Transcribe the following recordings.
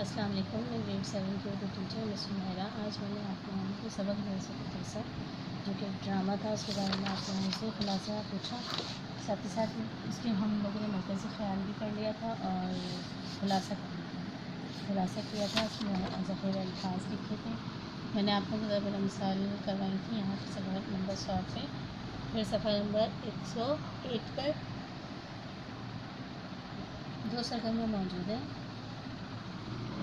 अस्सलाम वालेकुम। मैं ग्रेड 7 की उर्दू टीचर मिस सुमेरा। आज मैंने आप लोगों को सबक जैसा जो कि ड्रामा था उसके बारे में आप लोगों से खुलासा पूछा, साथ ही साथ उसके हम लोगों ने मरकज़ी ख़याल भी कर लिया था और खुलासा किया था। उसमें ज़ख़ीर अल्फाज लिखे थे। मैंने आप लोगों को ज़रब मिसाल करवाई थी यहाँ पर सफ़ा नंबर 100 पे, फिर सफ़ा नंबर 101 पर दो सरगर्मियाँ मौजूद हैं।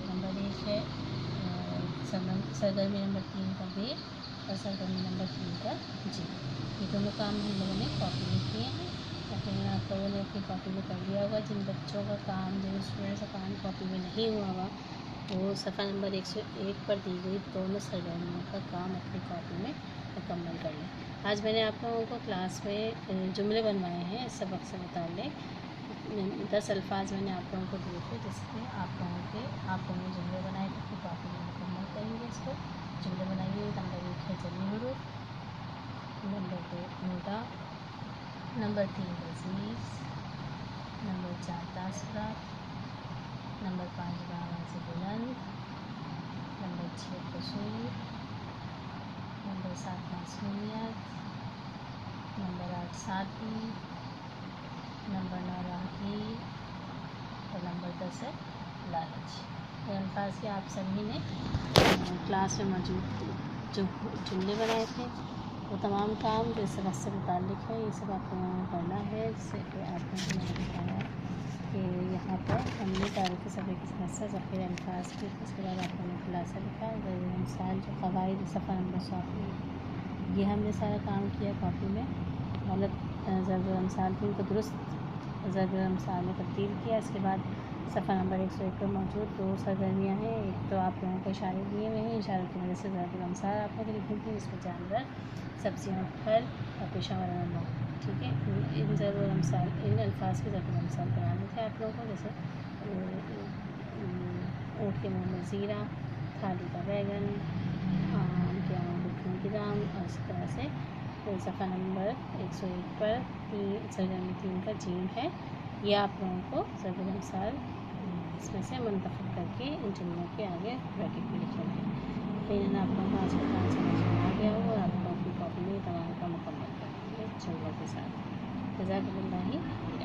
नंबर 1 है सरगर्मी नंबर 3 का बे और सरगर्मी नंबर 3 का जी। ये दोनों काम हम लोगों ने कॉपी में किए हैं। यकीनन आप लोगों ने अपनी कॉपी में कर लिया होगा। जिन बच्चों का काम, जिन स्टूडेंट्स का काम कॉपी में नहीं हुआ हुआ, वो सफ़ा नंबर 101 पर दी गई दोनों सरगर्मियों का काम अपनी कॉपी में मुकम्मल कर लें। आज मैंने आप लोगों को क्लास में जुमले बनवाए हैं इस सबक से मुताल्लिक़। 10 अल्फाज मैंने आप लोगों को दिए थे, जिसमें आप लोगों ने जुमले बनाए थे। अपनी कॉपी में मुकम्मल करेंगे इसको। जुमले बनाइए। नंबर 1 है जमी हुरूफ, नंबर 2 उम्दा, नंबर 3 लज़ीज़, नंबर 4 तासुरात, नंबर 5 आवाज़ बुलंद, नंबर 6 कसूर, नंबर 7 मासूमियत, नंबर 8 साथी, नंबर 9 राहगीर और नंबर 10 है लालच। ये अल्फाज के आप सभी ने क्लास में मौजूद जो जुमले बनाए थे, वो तमाम काम जो इस सबक से मुताल्लिक़ है, ये सब आप लोगों ने पढ़ना है। जिससे आप लोगों को मैंने बताया कि यहाँ पर हमने तारीख़ सफ़े की समस्या ज़ख़ीर अल्फाज की, उसके बाद आप लोगों ने खुलासा लिखा। मिसाल जो क़वाइद सफ़ा नंबर 100 में ये हमने सारा काम किया कॉपी में। गलत ज़रब अमसाल थी, उनको दुरुस्त ज़रब अमसाल में तब्दील किया। इसके बाद सफ़ा नंबर 101 पर मौजूद दो सरगर्मियाँ हैं। एक तो आप लोगों को इशारे दिए हुए हैं, इशारों की वजह से ज़रब अमसाल आप लोगों को लिखी थी, इसमें जानवर, सब्जियाँ, फल और पेशा वाला मौत। ठीक है, इन ज़रब अमसाल, इन अल्फाज के ज़रब अमसाल बनाने थे आप लोगों को। जैसे ऊँट के मुँह में ज़ीरा, थाली का बैगन, आम के गुठलियों की दाम, और इस तरह से। तो सफ़ा नंबर 101 पर सरगर्मी 3 का जीम है। ये आप लोगों को ज़रब अमसाल इसमें से मुंतखब करके इन जुमलों के आगे ब्रैकेट में लिखना है। फिर आप लोगों को आज का काम समझ में आ गया होगा और आप लोग अपनी कॉपी में तमाम का मुकम्मल करेंगे जुमलों के साथ। जज़ाकल्लाह।